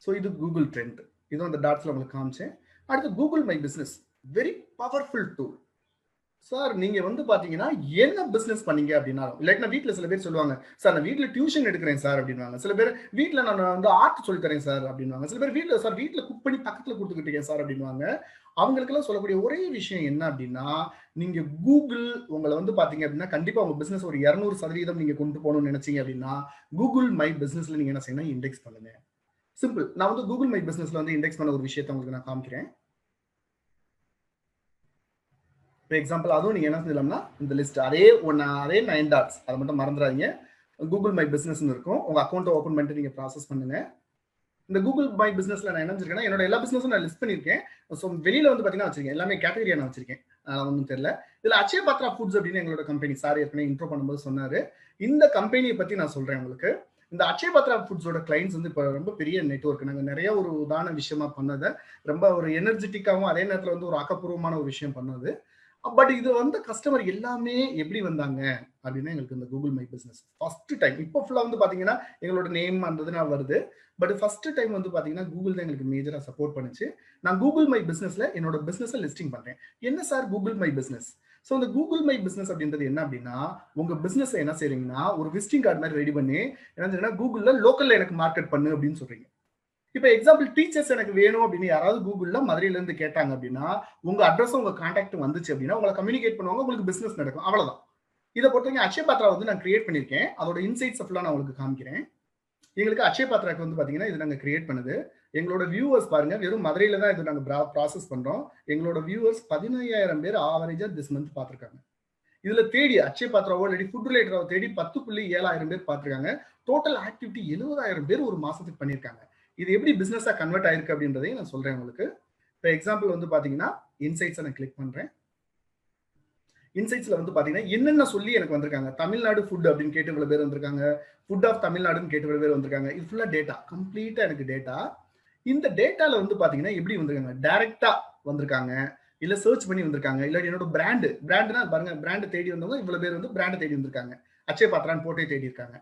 So இது Google trend. இதுவும் அந்த டாட்ஸ்ல உங்களுக்கு காமிச்சேன். அடுத்து Google my business, very powerful tool. Sir நீங்க வந்து பாத்தீங்கன்னா என்ன பிசினஸ் பண்ணீங்க அப்படின்னா, இல்லாட்டினா வீட்டுல சில பேர் சொல்லுவாங்க, சார் நான் வீட்டுல டியூஷன் எடுக்கிறேன் சார் அப்படின்வாங்க. சில பேர் வீட்டுல நான் வந்து ஆர்ட் சொல்லி தரேன் சார் அப்படின்வாங்க. சில பேர் வீட்டுல சார் வீட்டுல குக் பண்ணி பக்கத்துல கொடுத்துக்கிட்டீங்க சார் அப்படின்வாங்க. அவங்களுக்கெல்லாம் சொல்லக்கூடிய ஒரே விஷயம் என்ன அப்படின்னா, நீங்க கூகுள் உங்களை வந்து பாத்தீங்க அப்படின்னா கண்டிப்பா உங்க பிசினஸ் ஒரு 200% நீங்க கொண்டு போகணும்னு நினைச்சீங்க அப்படின்னா, கூகுள் மை பிசினஸ்ல நீங்க என்ன செய்யணும், இண்டெக்ஸ் பண்ணுங்க. சிம்பிள். நான் வந்து கூகுள் மை பிசினஸ்ல வந்து இண்டெக்ஸ் பண்ண ஒரு விஷயத்தை உங்களுக்கு நான் காமிக்கிறேன். ஃபார் எக்ஸாம்பிள் அதுவும் நீங்க என்ன செய்யலாம்னா இந்த லிஸ்ட் அதே 9 டாட்ஸ் அதை மட்டும் மறந்துடாதீங்க. கூகுள் மை பிசினஸ் இருக்கும். உங்க அக்கௌண்ட்டை ஓப்பன் பண்ணிட்டு நீங்க ப்ராசஸ் பண்ணுங்க. இந்த கூகுள் மை பிசினஸ்ல நான் என்ன வச்சிருக்கேன்னா என்னோட எல்லா பிசினஸும் நான் லிஸ்ட் பண்ணியிருக்கேன். ஸோ வெளியில வந்து பாத்தீங்கன்னா வச்சிருக்கேன், எல்லாமே கேட்டகரியா நான் வச்சிருக்கேன். ஒன்றும் தெரியல. இதுல அக்ஷய பாத்ரா ஃபுட்ஸ் அப்படின்னு எங்களோட கம்பெனி சார் ஏற்கனவே இன்ட்ரோ பண்ணும்போது சொன்னாரு. இந்த கம்பெனியை பத்தி நான் சொல்றேன் உங்களுக்கு. இந்த அக்ஷய பாத்ரா ஃபுட்ஸோட கிளைண்ட்ஸ் வந்து இப்போ ரொம்ப பெரிய நெட்வொர்க். நாங்கள் நிறைய ஒரு உதாரண விஷயமா பண்ணதை ரொம்ப ஒரு எனர்ஜெட்டிக்காகவும் அதே நேரத்தில் வந்து ஒரு ஆக்கப்பூர்வமான ஒரு விஷயம் பண்ணது. பட் இது வந்து கஸ்டமர் எல்லாமே எப்படி வந்தாங்க அப்படின்னா எங்களுக்கு இந்த Google my business first time. இப்போ ஃபுல்லா வந்து பாத்தீங்கன்னா எங்களோட நேம் அந்த வருது. பட் ஃபர்ஸ்ட் டைம் வந்து பாத்தீங்கன்னா கூகுள் தான் எங்களுக்கு மேஜரா சப்போர்ட் பண்ணுச்சு. நான் கூகுள் மை பிசினஸ்ல என்னோட பிசினஸ் லிஸ்டிங் பண்றேன். என்ன sir Google my business? So இந்த கூகுள் மை பிசினஸ் அப்படின்றது என்ன அப்படின்னா, உங்க பிசினஸ் என்ன செய்றீங்கன்னா ஒரு விசிட்டிங் கார்டு மாதிரி ரெடி பண்ணி என்ன கூகுள்ல லோக்கல்ல எனக்கு மார்க்கெட் பண்ணு அப்படின்னு சொல்றீங்க. இப்ப எக்ஸாம்பிள் டீச்சர்ஸ் எனக்கு வேணும் அப்படின்னு யாராவது கூகுள்ல மதுரையில இருந்து கேட்டாங்க அப்படின்னா, உங்க அட்ரஸ் உங்க கான்டாக்ட் வந்துச்சு அப்படின்னா உங்களை கம்யூனிகேட் பண்ணுவாங்க, உங்களுக்கு பிசினஸ் நடக்கும். அவ்வளவுதான். இதை பொறுத்தவரைக்கும் அக்ஷய பாத்ரா வந்து நான் கிரியேட் பண்ணிருக்கேன். அதோட இன்சைட்ஸ் ஃபுல்லா நான் உங்களுக்கு காமிக்கிறேன். எங்களுக்கு அக்ஷய பாத்ராக்கு வந்து பாத்தீங்கன்னா இது நாங்க கிரியேட் பண்ணுது. எங்களோட வியூவர்ஸ் பாருங்க, வெறும் மதுரையில தான் இது நாங்க ப்ராசஸ் பண்றோம். எங்களோட வியூவர்ஸ் 15,000 பேர் ஆவரேஜா திஸ் மந்த் பாத்துருக்காங்க. இதுல தேடி அக்ஷய பாத்ராவோ இல்லாட்டி ஃபுட் ரிலேட்டடாவோ தேடி 10,700 பேர் பாத்துருக்காங்க. டோட்டல் ஆக்டிவிட்டி 70,000 பேர் ஒரு மாசத்துக்கு பண்ணிருக்காங்க. இது எப்படி பிசினஸா கன்வெர்ட் ஆயிருக்கு அப்படின்றதையும் நான் சொல்றேன் உங்களுக்கு. இப்போ எக்ஸாம்பிள் வந்து பாத்தீங்கன்னா இன்சைட்ஸ் நான் கிளிக் பண்றேன். இன்சைட்ஸ்ல வந்து பாத்தீங்கன்னா என்னென்ன சொல்லி எனக்கு வந்திருக்காங்க. தமிழ்நாடு ஃபுட் அப்படின்னு கேட்டு இவ்வளவு பேர் வந்திருக்காங்க. ஃபுட் ஆஃப் தமிழ்நாடுன்னு கேட்டு இவ்வளவு பேர் வந்திருக்காங்க. இது ஃபுல்லா டேட்டா, கம்ப்ளீட்டா எனக்கு டேட்டா. இந்த டேட்டால வந்து பாத்தீங்கன்னா எப்படி வந்திருக்காங்க, டைரக்டா வந்திருக்காங்க, இல்ல சர்ச் பண்ணி வந்திருக்காங்க, இல்ல என்னோட பிராண்ட்னா பாருங்க, பிராண்ட் தேடி வந்தவங்க இவ்வளவு பேர் வந்து பிராண்ட் தேடி வந்திருக்காங்க. அக்ஷய பாத்ரான்னு போட்டே தேடி இருக்காங்க.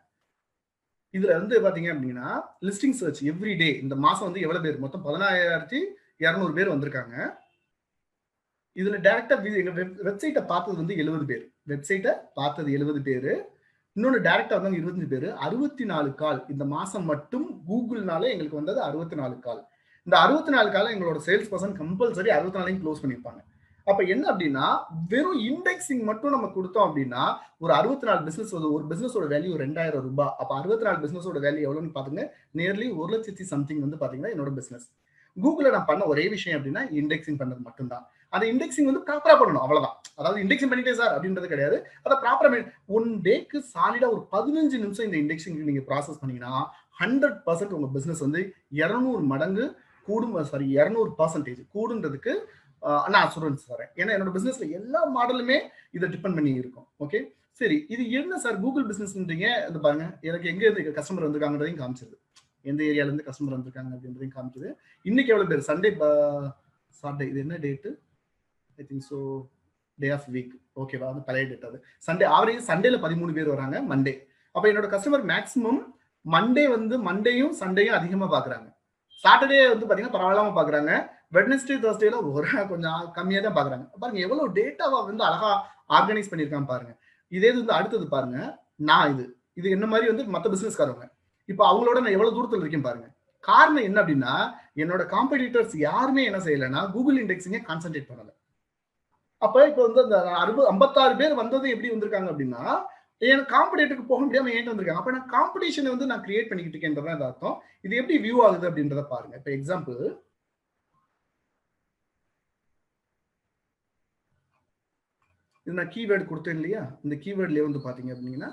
இதுல வந்து பாத்தீங்க அப்படின்னா லிஸ்டிங் சர்ச் எவ்ரி டே இந்த மாசம் வந்து எவ்வளவு பேர், மொத்தம் 14,200 பேர் வந்திருக்காங்க. இதுல டைரக்டா எங்க வெப்சைட்டை பார்த்தது வந்து 70 பேர். வெப்சைட்டை பார்த்தது 70 பேரு. இன்னொன்னு டைரக்டா வந்தவங்க 25 பேரு. 64 கால் இந்த மாசம் மட்டும் கூகுள்னால எங்களுக்கு வந்தது 64 கால். இந்த 64 கால எங்களோட சேல்ஸ் பர்சன் கம்பல்சரி 64 க்ளோஸ் பண்ணிருப்பாங்க. அப்ப என்ன அப்படின்னா வெறும் இண்டெக்ஸிங் மட்டும் நம்ம கொடுத்தோம் அப்படின்னா ஒரு 64 பிசினஸ், ஒரு பிசினஸோட வேல்யூ 2,000 ரூபாய். அப்ப 64 பிசினஸோட வேல்யூ எவ்வளவுன்னு பாத்துங்க, நியர்லி 1,00,000 சம்திங் வந்து பாத்தீங்கன்னா என்னோட பிசினஸ். கூகுள்ல நான் பண்ண ஒரே விஷயம் அப்படின்னா இண்டெக்ஸிங் பண்ணது மட்டும்தான். அந்த இண்டெக்ஸிங் வந்து ப்ராப்பரா பண்ணணும், அவ்வளவுதான். அதாவது இண்டெக்ஸிங் பண்ணிட்டே சார் அப்படின்றது கிடையாது. அதை ப்ராப்பரா ஒன் டேக்கு சாலிடா ஒரு 15 நிமிஷம் இந்த இண்டெக்ஸிங் நீங்க ப்ராசஸ் பண்ணீங்கன்னா 100% உங்க பிசினஸ் வந்து 200 மடங்கு கூடும். சாரி 200% கூடுன்றதுக்கு நான் அசூரன்ஸ் தரேன். ஏன்னா என்னோட பிசினஸ்ல எல்லா மாடலுமே இதை டிபெண்ட் பண்ணி இருக்கும். ஓகே சரி, இது என்ன சார் கூகுள் பிசினஸ்ன்றீங்க? இது பாருங்க, எனக்கு எங்க இருந்து கஸ்டமர் வந்திருக்காங்கன்றதையும் காமிச்சிருது, எந்த ஏரியால இருந்து கஸ்டமர் வந்திருக்காங்க அப்படின்றதையும் காமிக்குது. இன்னைக்கு எவ்வளவு பேர், சண்டே சாட்டர்டே, இது என்ன date, I think so day of week. ஓகேவா, அது பழைய டேட். அது சண்டே ஆவரேஜ் சண்டேல 13 பேர் வராங்க மண்டே. அப்ப என்னோட கஸ்டமர் மேக்ஸிமம் மண்டே வந்து மண்டேயும் சண்டேயும் அதிகமா பாக்குறாங்க. சாட்டர்டே வந்து பாத்தீங்கன்னா பரவாயில்லாம பாக்குறாங்க. வெட்னஸ்டே தர்ஸ்டேல ஒரு கொஞ்சம் கம்மியா தான் பாக்குறாங்க. பாருங்க எவ்வளவு டேட்டாவா வந்து அழகா ஆர்கனைஸ் பண்ணிருக்கான் பாருங்க. இதே வந்து அடுத்தது பாருங்க, நான் இது என்ன மாதிரி வந்து மத்த பிசினஸ்காரங்க இப்ப அவங்களோட நான் எவ்வளவு தூரத்துல இருக்கேன் பாருங்க. காரணம் என்ன அப்படின்னா என்னோட காம்படிட்டர்ஸ் யாருமே என்ன செய்யலைன்னா கூகுள் இண்டெக்ஸிங்க கான்சென்ட்ரேட் பண்ணல. அப்ப இப்ப வந்து அந்த 56 பேர் வந்தது எப்படி வந்திருக்காங்க அப்படின்னா என் காம்படிட்டருக்கு போக முடியாம ஏன் வந்திருக்காங்க. அப்ப நான் காம்படிஷனை வந்து நான் கிரியேட் பண்ணிக்கிட்டு இருக்கேன்றதான் அர்த்தம். இது எப்படி வியூ ஆகுது அப்படின்றத பாருங்க. இப்ப எக்ஸாம்பிள் இது நான் கீவேர்டு கொடுத்தேன் இல்லையா, இந்த கீவேர்ட்லயே வந்து பாத்தீங்க அப்படின்னா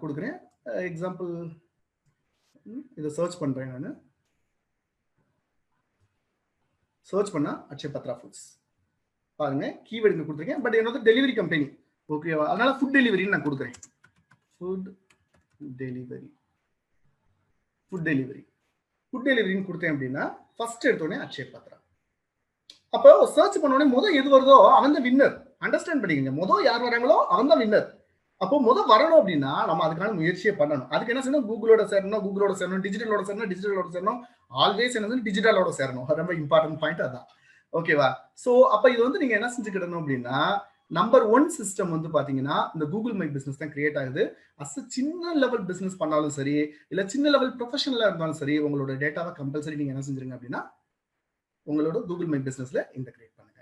கொடுக்குறேன். எக்ஸாம்பிள் இதை சர்ச் பண்றேன். நான் சர்ச் பண்ணா அக்ஷய பாத்ரா ஃபுட்ஸ் பாருங்க, கீவேர்டு இங்க கொடுத்துருக்கேன். பட் என்னோட டெலிவரி கம்பெனி ஓகேவா, அதனால ஃபுட் டெலிவரின்னு நான் கொடுக்குறேன். ஃபுட் டெலிவரின்னு கொடுத்தேன் அப்படின்னா ஃபர்ஸ்ட் எடுத்தோடனே அக்ஷய பாத்ரா. அப்போ சர்ச் பண்ண உடனே முதல் எது வருதோ அவன் தான் வின்னர். அண்டர்ஸ்டாண்ட் பண்ணிக்கங்க, முதல் யார் வராங்களோ அவன் தான் வின்னர். அப்போ வரணும் அப்படின்னா நம்ம அதுக்கான முயற்சியை பண்ணணும். அதுக்கு என்ன செய்யணும்? கூகுளோட சேரணும், டிஜிட்டலோட சேரணும். ஆல்வேஸ் என்ன டிஜிட்டலோட சேரணும். அது ரொம்ப இம்பார்ட்டன்ட் பாயிண்ட் அதான். ஓகேவா? சோ அப்ப இது நீங்க என்ன செஞ்சுக்கிடணும் அப்படின்னா, நம்பர் 1 சிஸ்டம் பாத்தீங்கன்னா, இந்த கூகுள் மை பிசினஸ் தான் கிரியேட் ஆகுது. சின்ன லெவல் பிசினஸ் பண்ணாலும் சரி, இல்ல சின்ன லெவல் ப்ரொஃபஷனலா இருந்தாலும் சரி, உங்களோட டேட்டாவை கம்பல்சரி நீங்க என்ன செஞ்சிருங்க அப்படின்னா, உங்களோட கூகுள் மை பிசினஸ்ல இன்டகிரேட் பண்ணுங்க.